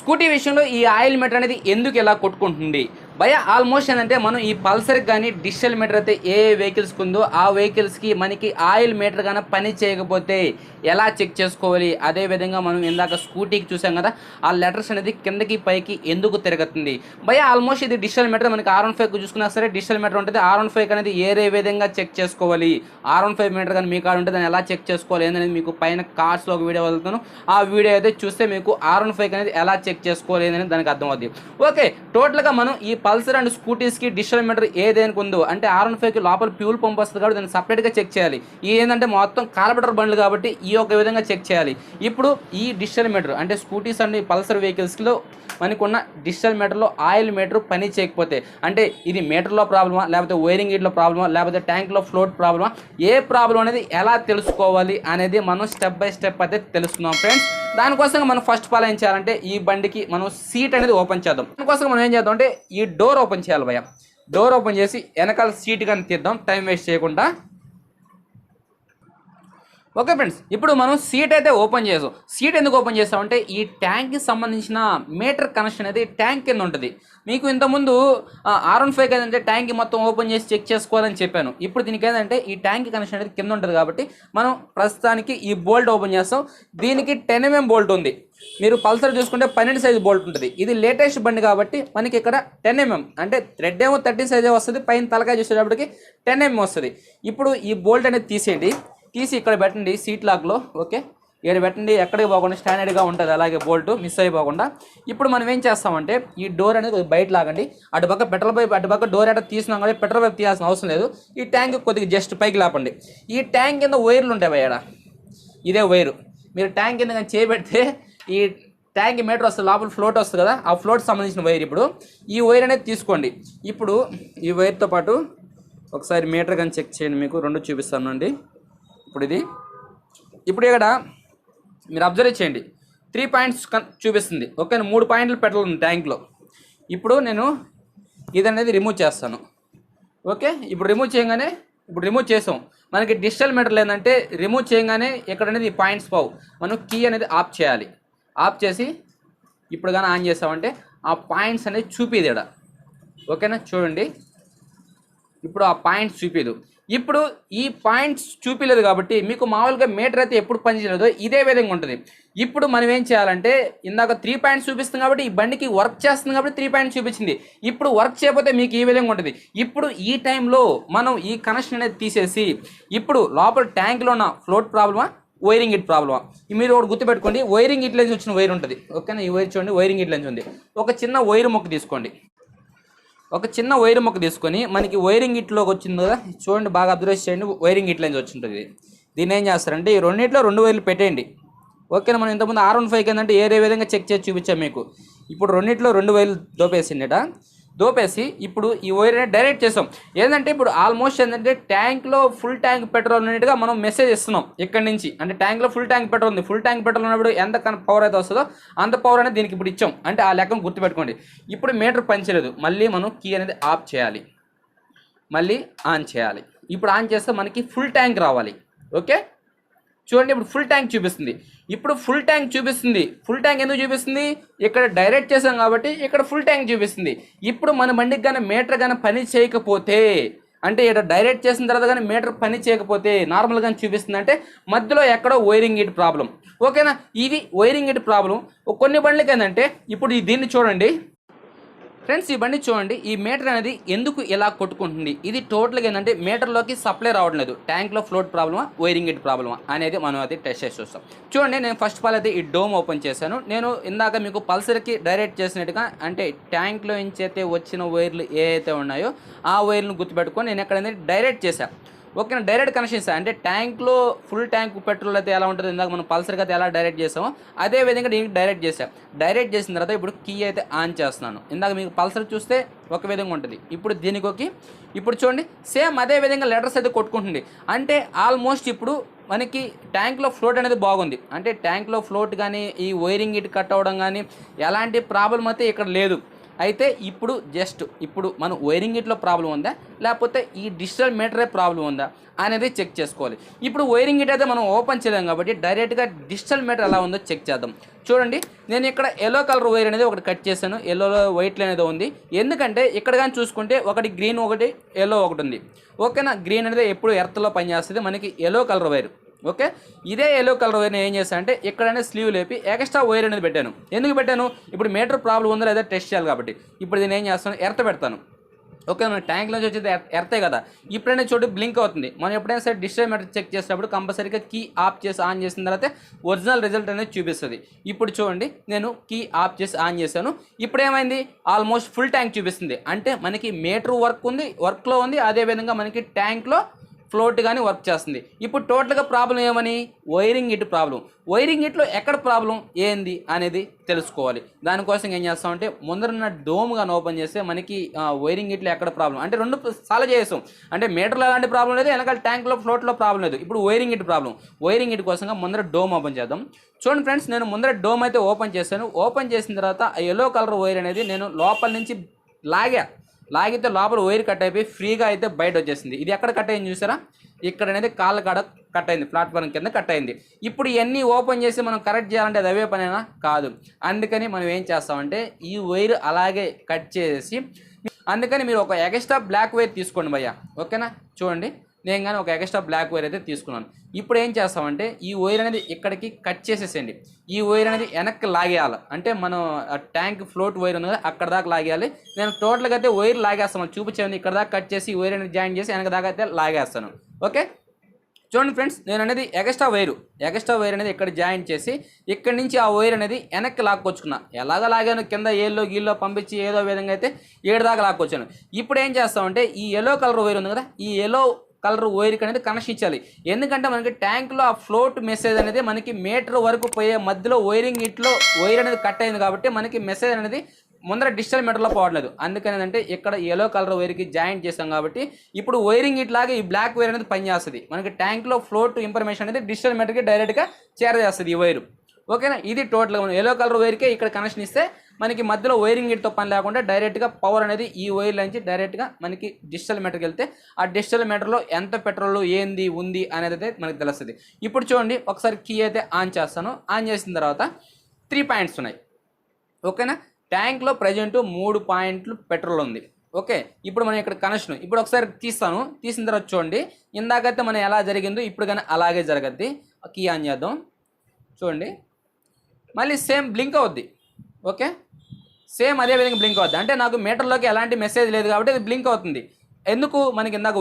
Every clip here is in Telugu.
స్కూటీ విషయంలో ఈ ఆయిల్ మీటర్ అనేది ఎందుకు ఇలా కొట్టుకుంటుంది భయ ఆల్మోస్ట్ ఏంటంటే మనం ఈ పల్సర్కి కానీ డిజిటల్ మీటర్ అయితే ఏ వెహికల్స్కి ఉందో ఆ వెహికల్స్కి మనకి ఆయిల్ మీటర్ కానీ పని చేయకపోతే ఎలా చెక్ చేసుకోవాలి. అదేవిధంగా మనం ఇందాక స్కూటీకి చూసాం కదా, ఆ లెటర్స్ అనేది కిందకి పైకి ఎందుకు తిరుగుతుంది భయ. ఆల్మోస్ట్ ఇది డిజిటల్ మీటర్ మనకి R15 చూసుకున్నా సరే డిజిటల్ మీటర్ ఉంటుంది. R15 అనేది ఏ విధంగా చెక్ చేసుకోవాలి, R15 మీటర్ కానీ మీ కాడ ఉంటే దాన్ని ఎలా చెక్ చేసుకోవాలి అనేది మీకు పైన కార్డ్స్లో ఒక వీడియో వెళ్తాను. ఆ వీడియో అయితే చూస్తే మీకు R15 అనేది ఎలా చెక్ చేసుకోవాలి అనేది దానికి అర్థమవుతుంది. ఓకే, టోటల్గా మనం ఈ పల్సర్ అండ్ స్కూటీస్కి డిజిటల్ మీటర్ ఏదేనికి ఉందో అంటే R15కి లోపల ఫ్యూల్ పంప్ వస్తుంది కాబట్టి దాన్ని సపరేట్గా చెక్ చేయాలి. ఈ ఏంటంటే మొత్తం కార్బొరేటర్ బండ్లు కాబట్టి ఈ ఒక విధంగా చెక్ చేయాలి. ఇప్పుడు ఈ డిజిటల్ మీటర్ అంటే స్కూటీస్ అండ్ పల్సర్ వెహికల్స్లో మనకున్న డిజిటల్ మీటర్లో ఆయిల్ మీటర్ పని చేయకపోతే అంటే ఇది మీటర్లో ప్రాబ్లమా, లేకపోతే వైరింగ్ ఇట్లో ప్రాబ్లమా, లేకపోతే ట్యాంక్లో ఫ్లోట్ ప్రాబ్లమా, ఏ ప్రాబ్లం అనేది ఎలా తెలుసుకోవాలి అనేది మనం స్టెప్ బై స్టెప్ అయితే తెలుసుకుందాం ఫ్రెండ్స్. దానికోసం మనం ఫస్ట్ ఆఫ్ ఆల్ ఏం చేయాలంటే ఈ బండికి మనం సీట్ అనేది ఓపెన్ చేద్దాం. దానికోసం మనం ఏం చేద్దాం అంటే ఈ డోర్ ఓపెన్ చేయాలి భయ్య. డోర్ ఓపెన్ చేసి వెనకాల సీట్ కానీ తీద్దాం టైం వేస్ట్ చేయకుండా. ఓకే ఫ్రెండ్స్, ఇప్పుడు మనం సీట్ అయితే ఓపెన్ చేసాం. సీట్ ఎందుకు ఓపెన్ చేస్తామంటే ఈ ట్యాంక్కి సంబంధించిన మీటర్ కనెక్షన్ అనేది ట్యాంక్ కింద ఉంటుంది. మీకు ఇంతకుముందు R15 ఏదంటే ట్యాంక్ మొత్తం ఓపెన్ చేసి చెక్ చేసుకోవాలని చెప్పాను. ఇప్పుడు దీనికి ఏంటంటే ఈ ట్యాంక్ కనెక్షన్ అనేది కింద ఉంటుంది కాబట్టి మనం ప్రస్తుతానికి ఈ బోల్ట్ ఓపెన్ చేస్తాం. దీనికి 10 mm బోల్ట్ ఉంది. మీరు పల్సర్ చూసుకుంటే 12 సైజ్ బోల్ట్ ఉంటుంది. ఇది లేటెస్ట్ బండి కాబట్టి మనకి ఇక్కడ 10 mm అంటే థ్రెడ్ ఏమో 30 సైజే వస్తుంది, పైన తలకాయ చూసేటప్పటికి 10 mm వస్తుంది. ఇప్పుడు ఈ బోల్ట్ అనేది తీసేయండి, తీసి ఇక్కడ పెట్టండి సీట్ లాక్లో. ఓకే, ఇక్కడ పెట్టండి, ఎక్కడికి పోకుండా స్టాండర్డ్గా ఉంటుంది అలాగే బోల్ట్ మిస్ అయిపోకుండా. ఇప్పుడు మనం ఏం చేస్తామంటే ఈ డోర్ అనేది బయట లాగండి. అటుపక్క పెట్రోల్ పైప్ అటుపక్క డోర్ ఎట్లా తీసినాం కాబట్టి పెట్రోల్ పైప్ తీయాల్సిన అవసరం లేదు. ఈ ట్యాంక్ కొద్దిగా జస్ట్ పైకి లేపండి. ఈ ట్యాంక్ కింద వైర్లు ఉంటాయి భయ్యాడ, ఇదే వైరు. మీరు ట్యాంక్ కింద కానీ చేయబెడితే ఈ ట్యాంక్ మీటర్ వస్తుంది, లోపల ఫ్లోట్ వస్తుంది కదా, ఆ ఫ్లోట్ సంబంధించిన వైర్. ఇప్పుడు ఈ వైర్ అనేది తీసుకోండి. ఇప్పుడు ఈ వైర్తో పాటు ఒకసారి మీటర్ కానీ చెక్ చేయండి, మీకు రెండు చూపిస్తానండి. ఇప్పుడు ఇక్కడ మీరు అబ్జర్వ్ చేయండి, 3 పాయింట్స్ చూపిస్తుంది. ఓకే, 3 పాయింట్లు పెట్టాలి ట్యాంక్లో. ఇప్పుడు నేను ఇది అనేది రిమూవ్ చేస్తాను. ఓకే, ఇప్పుడు రిమూవ్ చేసాం. మనకి డిజిటల్ మీటర్లు ఏంటంటే రిమూవ్ చేయగానే ఇక్కడ అనేది ఈ పాయింట్స్ పోవు. మనం కీ అనేది ఆఫ్ చేయాలి. ఆఫ్ చేసి ఇప్పుడు కానీ ఆన్ చేసామంటే ఆ పాయింట్స్ అనేది చూపిది ఇక్కడ. ఓకేనా, చూడండి ఇప్పుడు ఆ పాయింట్స్ చూపిదు. ఇప్పుడు ఈ పాయింట్స్ చూపించలేదు కాబట్టి మీకు మామూలుగా మీటర్ అయితే ఎప్పుడు పనిచేయలేదో ఇదే విధంగా ఉంటుంది. ఇప్పుడు మనం ఏం చేయాలంటే ఇందాక 3 పాయింట్స్ చూపిస్తుంది కాబట్టి ఈ బండికి వర్క్ చేస్తుంది కాబట్టి 3 పాయింట్స్ చూపించింది. ఇప్పుడు వర్క్ చేయకపోతే మీకు ఈ విధంగా ఉంటుంది. ఇప్పుడు ఈ టైంలో మనం ఈ కనెక్షన్ అనేది తీసేసి ఇప్పుడు లోపల ట్యాంక్లో ఉన్న ఫ్లోట్ ప్రాబ్లమా, వైరింగ్ ఇట్ ప్రాబ్లమా, మీరు ఒకటి గుర్తుపెట్టుకోండి. వైరింగ్ ఇట్ నుంచి వచ్చిన వైర్ ఉంటుంది. ఓకేనా, ఈ వైర్ చూడండి, వైరింగ్ ఇట్ నుంచి ఉంది. ఒక చిన్న వైర్ మొక్క తీసుకోండి. ఒక చిన్న వైర్ మొక్క తీసుకొని మనకి వైరింగ్ ఇట్లోకి వచ్చింది కదా, చూడండి బాగా అబ్జర్వ్ చేయండి, వైరింగ్ ఇట్ లైన్స్ వచ్చింటుంది. దీన్ని ఏం చేస్తారంటే ఈ రెండింటిలో 2 వైర్లు పెట్టేయండి. ఓకేనా, మనం ఇంతకుముందు R15 ఏంటంటే ఏ విధంగా చెక్ చేసి చూపించాం మీకు. ఇప్పుడు రెండింటిలో 2 వైర్లు దోపేసి ఇప్పుడు ఈ వైర్ అనేది డైరెక్ట్ చేస్తాం. ఏంటంటే ఇప్పుడు ఆల్మోస్ట్ ఏంటంటే ట్యాంక్లో ఫుల్ ట్యాంక్ పెట్రోల్ ఉన్నట్టుగా మనం మెసేజ్ ఇస్తున్నాం ఇక్కడ నుంచి. అంటే ట్యాంక్లో ఫుల్ ట్యాంక్ పెట్రోల్ ఉంది. ఫుల్ ట్యాంక్ పెట్రోల్ ఉన్నప్పుడు ఎంత పవర్ అయితే వస్తుందో అంత పవర్ అనేది దీనికి ఇప్పుడు ఇచ్చాం. అంటే ఆ లెక్కను గుర్తుపెట్టుకోండి. ఇప్పుడు మీటర్ పనిచేయలేదు, మళ్ళీ మనం కీ అనేది ఆఫ్ చేయాలి, మళ్ళీ ఆన్ చేయాలి. ఇప్పుడు ఆన్ చేస్తే మనకి ఫుల్ ట్యాంక్ రావాలి. ఓకే, చూడండి ఇప్పుడు ఫుల్ ట్యాంక్ చూపిస్తుంది. ఫుల్ ట్యాంక్ ఎందుకు చూపిస్తుంది? ఇక్కడ డైరెక్ట్ చేసాం కాబట్టి ఇక్కడ ఫుల్ ట్యాంక్ చూపిస్తుంది. ఇప్పుడు మన బండికి కానీ మీటర్ కానీ పని చేయకపోతే అంటే ఇక్కడ డైరెక్ట్ చేసిన తర్వాత కానీ మీటర్ పని చేయకపోతే నార్మల్గా చూపిస్తుంది అంటే మధ్యలో ఎక్కడో వైరింగ్ ఇట్ ప్రాబ్లం. ఓకేనా, ఇది వైరింగ్ ఇట్ ప్రాబ్లం. కొన్ని బండ్లకి ఏంటంటే ఇప్పుడు దీన్ని చూడండి ఫ్రెండ్స్, ఈ బండి చూడండి, ఈ మీటర్ అనేది ఎందుకు ఇలా కొట్టుకుంటుంది. ఇది టోటల్గా ఏంటంటే మీటర్లోకి సప్లై రావట్లేదు. ట్యాంక్లో ఫ్లోట్ ప్రాబ్లమా, వైరింగ్ ఇట్ ప్రాబ్లమా అనేది మనం అది టెస్ట్ చేసి చూస్తాం. చూడండి, నేను ఫస్ట్ ఆఫ్ ఆల్ అయితే ఈ డోమ్ ఓపెన్ చేశాను. నేను ఇందాక మీకు పల్సర్కి డైరెక్ట్ చేసినట్టుగా అంటే ట్యాంక్లో నుంచి అయితే వచ్చిన వైర్లు ఏ అయితే ఉన్నాయో ఆ వైర్లను గుర్తుపెట్టుకొని నేను ఎక్కడైతే డైరెక్ట్ చేశాను. ఓకేనా, డైరెక్ట్ కనెక్షన్ ఇస్తాను. అంటే ట్యాంక్లో ఫుల్ ట్యాంక్ పెట్రోల్ అయితే ఎలా ఉంటుంది, ఇందాక మనం పల్సర్కి అయితే ఎలా డైరెక్ట్ చేసామో అదే విధంగా దీనికి డైరెక్ట్ చేసిన తర్వాత ఇప్పుడు కీ అయితే ఆన్ చేస్తున్నాను. ఇందాక మీకు పల్సర్ చూస్తే ఒక విధంగా ఉంటుంది, ఇప్పుడు దీనికి ఇప్పుడు చూడండి సేమ్ అదే విధంగా లెటర్స్ అయితే కొట్టుకుంటుంది. అంటే ఆల్మోస్ట్ ఇప్పుడు మనకి ట్యాంక్లో ఫ్లోట్ అనేది బాగుంది. అంటే ట్యాంక్లో ఫ్లోట్ కానీ ఈ వైరింగ్ ఇటు కట్ అవ్వడం కానీ ఎలాంటి ప్రాబ్లం అయితే ఇక్కడ లేదు. అయితే ఇప్పుడు మన వైరింగ్ గిట్లో ప్రాబ్లం ఉందా లేకపోతే ఈ డిజిటల్ మీటరే ప్రాబ్లం ఉందా అనేది చెక్ చేసుకోవాలి. ఇప్పుడు వైరింగ్ గిట్ అయితే మనం ఓపెన్ చేయలేం కాబట్టి డైరెక్ట్గా డిజిటల్ మీటర్ ఎలా ఉందో చెక్ చేద్దాం. చూడండి, నేను ఇక్కడ ఎల్లో కలర్ వైర్ అనేది ఒకటి కట్ చేశాను. ఎల్లోలో వైట్ అనేది ఉంది. ఎందుకంటే ఇక్కడ కానీ చూసుకుంటే ఒకటి గ్రీన్ ఒకటి ఎల్లో ఒకటి ఉంది. ఓకేనా, గ్రీన్ అనేది ఎప్పుడు ఎర్త్లో పనిచేస్తుంది, మనకి ఎల్లో కలర్ వైర్. ఓకే, ఇదే ఎల్లో కలర్ వైర్ ఏం చేశాను అంటే ఇక్కడనే స్లీవ్ లేపి ఎక్స్ట్రా వైర్ అనేది పెట్టాను. ఎందుకు పెట్టాను, ఇప్పుడు మీటర్ ప్రాబ్లం ఉందో లేదా టెస్ట్ చేయాలి కాబట్టి. ఇప్పుడు దీన్ని ఏం చేస్తాను, ఎర్త్ పెడతాను. ఓకే, మన ట్యాంక్లోంచి వచ్చేది ఎర్తే కదా. ఇప్పుడైనా చోటు బ్లింక్ అవుతుంది. మనం ఎప్పుడైనా సరే డిజిటల్ మీటర్ చెక్ చేసినప్పుడు కంపల్సరీగా కీ ఆఫ్ చేసి ఆన్ చేసిన తర్వాత ఒరిజినల్ రిజల్ట్ అనేది చూపిస్తుంది. ఇప్పుడు చూడండి, నేను కీ ఆఫ్ చేసి ఆన్ చేశాను. ఇప్పుడు ఏమైంది, ఆల్మోస్ట్ ఫుల్ ట్యాంక్ చూపిస్తుంది. అంటే మనకి మీటర్ వర్క్లో ఉంది, అదేవిధంగా మనకి ట్యాంక్లో ఫ్లోట్ కానీ వర్క్ చేస్తుంది. ఇప్పుడు టోటల్గా ప్రాబ్లం ఏమని, వైరింగ్ గిట్ ప్రాబ్లం. వైరింగ్ గిట్లో ఎక్కడ ప్రాబ్లం ఏంది అనేది తెలుసుకోవాలి. దానికోసం ఏం చేస్తామంటే ముందరున్న డోమ్ కానీ ఓపెన్ చేస్తే మనకి వైరింగ్ గిట్లో ఎక్కడ ప్రాబ్లం అంటే రెండు సాల్వ్ చేసాం. అంటే మీటర్లో ఎలాంటి ప్రాబ్లం లేదు, వెనకాల ట్యాంక్లో ఫ్లోట్లో ప్రాబ్లం లేదు. ఇప్పుడు వైరింగ్ గిట్ ప్రాబ్లం. వైరింగ్ గిట్ కోసంగా ముందర డోమ్ ఓపెన్ చేద్దాం. చూడండి ఫ్రెండ్స్, నేను ముందర డోమ్ అయితే ఓపెన్ చేశాను. ఓపెన్ చేసిన తర్వాత ఆ ఎల్లో కలర్ వైర్ అనేది నేను లోపల నుంచి లాగితే లోపల వైర్ కట్ అయిపోయి ఫ్రీగా అయితే బయట వచ్చేసింది. ఇది ఎక్కడ కట్ అయింది చూసారా, ఇక్కడ అనేది కాళ్ళ కాడ కట్ అయింది, ప్లాట్ఫామ్ కింద కట్ అయింది. ఇప్పుడు ఇవన్నీ ఓపెన్ చేసి మనం కరెక్ట్ చేయాలంటే అది అవే పనేనా కాదు. అందుకని మనం ఏం చేస్తామంటే ఈ వైర్ అలాగే కట్ చేసి, అందుకని మీరు ఒక ఎక్స్ట్రా బ్లాక్ వైర్ తీసుకోండి భయ్య. ఓకేనా, చూడండి నేను కానీ ఒక ఎక్స్ట్రా బ్లాక్ వైర్ అయితే తీసుకున్నాను. ఇప్పుడు ఏం చేస్తామంటే ఈ వైర్ అనేది ఇక్కడికి కట్ చేసేసేయండి. ఈ వైర్ అనేది వెనక్కి లాగేయాలి. అంటే మనం ట్యాంక్ ఫ్లోట్ వైర్ ఉంది కదా, అక్కడ దాకా లాగేయాలి. నేను టోటల్గా అయితే వైర్ లాగేస్తాను, చూపించాను. ఇక్కడ దాకా కట్ చేసి వైర్ అనేది జాయిన్ చేసి వెనక దాకా అయితే లాగేస్తాను. ఓకే, చూడండి ఫ్రెండ్స్, నేను అనేది ఎక్స్ట్రా వైర్ అనేది ఇక్కడ జాయిన్ చేసి ఇక్కడ నుంచి ఆ వైర్ అనేది వెనక్కి లాక్కొచ్చుకున్నా. ఎలాగ లాగాను, కింద ఏల్లో గీల్లో పంపించి ఏదో విధంగా అయితే 7 దాకా లాక్కొచ్చాను. ఇప్పుడు ఏం చేస్తామంటే ఈ ఎల్లో కలర్ వైర్ ఉంది కదా, ఈ ఎల్లో కలర్ వైర్కి అనేది కనెక్షన్ ఇచ్చాలి. ఎందుకంటే మనకి ట్యాంక్లో ఆ ఫ్లోట్ మెసేజ్ అనేది మనకి మీటర్ వరకు పోయే మధ్యలో వైరింగ్ ఇట్లో వైర్ అనేది కట్ అయింది కాబట్టి మనకి మెసేజ్ అనేది ముందర డిజిటల్ మీటర్లో పోవట్లేదు. అందుకని అంటే ఇక్కడ ఎల్లో కలర్ వైర్కి జాయింట్ చేసాం కాబట్టి ఇప్పుడు వైరింగ్ ఇట్లాగే ఈ బ్లాక్ వైర్ అనేది పనిచేస్తుంది. మనకి ట్యాంక్లో ఫ్లోట్ ఇన్ఫర్మేషన్ అనేది డిజిటల్ మీటర్కి డైరెక్ట్గా చేరజేస్తుంది ఈ వైరు. ఓకేనా, ఇది టోటల్గా మనం ఎల్లో కలర్ వైర్కే ఇక్కడ కనెక్షన్ ఇస్తే మనకి మధ్యలో వైరింగ్ గిట్తో పని లేకుండా డైరెక్ట్గా పవర్ అనేది ఈ వైర్ నుంచి డైరెక్ట్గా మనకి డిజిటల్ మీటర్కి వెళ్తే ఆ డిజిటల్ మీటర్లో ఎంత పెట్రోల్ ఏంది ఉంది అనేది అయితే మనకి తెలుస్తుంది. ఇప్పుడు చూడండి, ఒకసారి కీ అయితే ఆన్ చేస్తాను. ఆన్ చేసిన తర్వాత 3 పాయింట్స్ ఉన్నాయి. ఓకేనా, ట్యాంక్లో ప్రజెంట్ 3 పాయింట్లు పెట్రోల్ ఉంది. ఓకే, ఇప్పుడు మనం ఇక్కడ కనెక్షన్ ఇప్పుడు ఒకసారి తీసిన తర్వాత చూడండి, ఇందాకైతే మనం ఎలా జరిగిందో ఇప్పుడు కానీ అలాగే జరగద్ది. కీ ఆన్ చేద్దాం. చూడండి, మళ్ళీ సేమ్ బ్లింక్ అవుద్ది. ఓకే, సేమ్ అదే విధంగా బ్లింక్ అవుద్ది. అంటే నాకు మీటర్లోకి ఎలాంటి మెసేజ్ లేదు కాబట్టి అది బ్లింక్ అవుతుంది. ఎందుకు, మనకి ఇందాక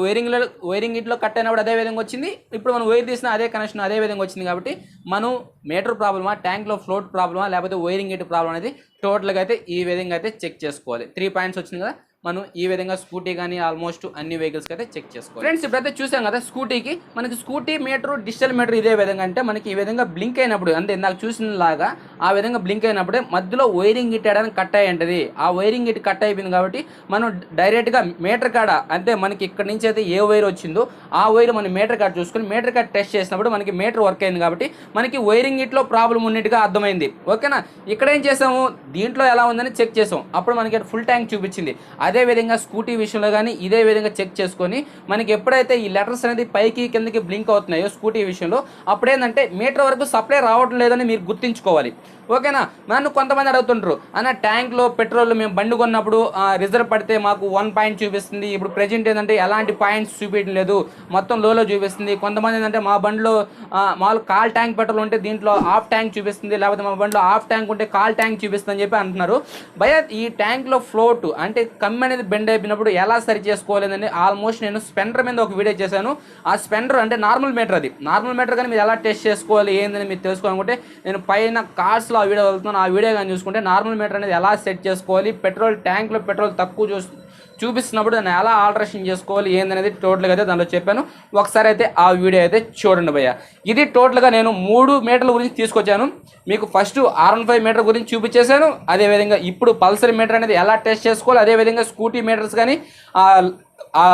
వైరింగ్ ఇట్లో కట్ అయినప్పుడు అదే విధంగా వచ్చింది. ఇప్పుడు మనం వైర్ తీసిన అదే కనెక్షన్ అదే విధంగా వచ్చింది. కాబట్టి మనం మీటర్ ప్రాబ్లమా, ట్యాంక్లో ఫ్లోట్ ప్రాబ్లమా, లేకపోతే వైరింగ్ ఇట్ ప్రాబ్లం అనేది టోటల్గా అయితే ఈ విధంగా అయితే చెక్ చేసుకోవాలి. 3 పాయింట్స్ వచ్చింది కదా, మనం ఈ విధంగా స్కూటీ కానీ ఆల్మోస్ట్ అన్ని వెహికల్స్కి అయితే చెక్ చేసుకోవాలి. ఫ్రెండ్స్, ఇప్పుడైతే చూసాం కదా స్కూటీకి, మనకి స్కూటీ మీటర్ డిజిటల్ మీటర్ ఇదే విధంగా అంటే మనకి ఈ విధంగా బ్లింక్ అయినప్పుడు, అంటే ఇందాక చూసిన లాగా ఆ విధంగా బ్లింక్ అయినప్పుడే మధ్యలో వైరింగ్ గిట్ అనేది కట్ అయ్యి ఉంటుంది. ఆ వైరింగ్ గిట్ కట్ అయిపోయింది కాబట్టి మనం డైరెక్ట్గా మీటర్ కాడ, అంటే మనకి ఇక్కడ నుంచి అయితే ఏ వైర్ వచ్చిందో ఆ వైర్ మనం మీటర్ కార్డ్ చూసుకొని మీటర్ కార్డ్ టెస్ట్ చేసినప్పుడు మనకి మీటర్ వర్క్ అయింది కాబట్టి మనకి వైరింగ్ గిట్లో ప్రాబ్లం ఉన్నట్టుగా అర్థమైంది. ఓకేనా, ఇక్కడ ఏం చేసాము, దీంట్లో ఎలా ఉందని చెక్ చేసాం. అప్పుడు మనకి ఫుల్ ట్యాంక్ చూపించింది. అదే విధంగా స్కూటీ విషయంలో కానీ ఇదే విధంగా చెక్ చేసుకొని మనకి ఎప్పుడైతే ఈ లెటర్స్ అనేది పైకి కిందకి బ్లింక్ అవుతున్నాయో స్కూటీ విషయంలో, అప్పుడేంటంటే మీటర్ వరకు సప్లై రావడం లేదని మీరు గుర్తుంచుకోవాలి. ఓకేనా, నన్ను కొంతమంది అడుగుతుంటారు, అన్న ట్యాంక్లో పెట్రోల్ మేము బండి కొన్నప్పుడు రిజర్వ్ పడితే మాకు 1 పాయింట్ చూపిస్తుంది, ఇప్పుడు ప్రెజెంట్ ఏంటంటే ఎలాంటి పాయింట్స్ చూపించడం లేదు, మొత్తం లోలో చూపిస్తుంది. కొంతమంది ఏంటంటే మా బండిలో మామూలు కాల్ ట్యాంక్ పెట్రోల్ ఉంటే దీంట్లో హాఫ్ ట్యాంక్ చూపిస్తుంది, లేకపోతే మా బండిలో హాఫ్ ట్యాంక్ ఉంటే కాల్ ట్యాంక్ చూపిస్తుంది అని చెప్పి అంటున్నారు. భయ, ఈ ట్యాంక్లో ఫ్లోట్ అంటే కమ్మి అనేది బెండ్ అయిపోయినప్పుడు ఎలా సరి చేసుకోలేదని ఆల్మోస్ట్ నేను స్పెండర్ మీద ఒక వీడియో చేశాను. ఆ స్పెండర్ అంటే నార్మల్ మీటర్, అది నార్మల్ మీటర్ కానీ మీరు ఎలా టెస్ట్ చేసుకోవాలి ఏందని మీరు తెలుసుకోవాలనుకుంటే నేను పైన కార్స్లో ఆ వీడియో వెళ్తున్నాను. ఆ వీడియో కానీ చూసుకుంటే నార్మల్ మీటర్ అనేది ఎలా సెట్ చేసుకోవాలి, పెట్రోల్ ట్యాంక్లో పెట్రోల్ తక్కువ చూపిస్తున్నప్పుడు దాన్ని ఎలా ఆల్టరేషన్ చేసుకోవాలి ఏందనేది టోటల్గా అయితే దానిలో చెప్పాను. ఒకసారి అయితే ఆ వీడియో అయితే చూడండి భయ్య. ఇది టోటల్గా నేను 3 మీటర్ల గురించి తీసుకొచ్చాను. మీకు ఫస్ట్ R15 మీటర్ గురించి చూపించేశాను. అదేవిధంగా ఇప్పుడు పల్సర్ మీటర్ అనేది ఎలా టెస్ట్ చేసుకోవాలి, అదేవిధంగా స్కూటీ మీటర్స్ కానీ ఆ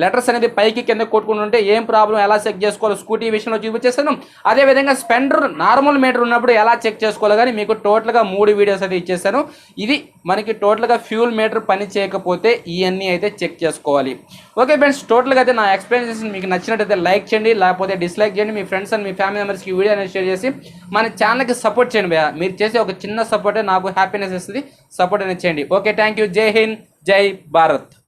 లెటర్స్ అనేది పైకి కింద కొట్టుకుంటుంటే ఏం ప్రాబ్లం ఎలా చెక్ చేసుకోవాలో స్కూటీ విషయంలో చూపించేస్తాను. అదేవిధంగా స్పెండర్ నార్మల్ మీటర్ ఉన్నప్పుడు ఎలా చెక్ చేసుకోవాలో కానీ మీకు టోటల్గా 3 వీడియోస్ అయితే ఇచ్చేసాను. ఇది మనకి టోటల్గా ఫ్యూల్ మీటర్ పని చేయకపోతే ఇవన్నీ అయితే చెక్ చేసుకోవాలి. ఓకే ఫ్రెండ్స్, టోటల్గా అయితే నా ఎక్స్ప్లెనేషన్ మీకు నచ్చినట్టయితే లైక్ చేయండి, లేకపోతే డిస్లైక్ చేయండి. మీ ఫ్రెండ్స్ అండ్ మీ ఫ్యామిలీ మెంబర్స్కి వీడియో అనేది షేర్ చేసి మన ఛానల్కి సపోర్ట్ చేయండి భయ్యా. మీరు చేసే ఒక చిన్న సపోర్టే నాకు హ్యాపీనెస్ ఇస్తుంది. సపోర్ట్ అనేది చేయండి. Okay, thank you. జై హింద్, జై భారత్.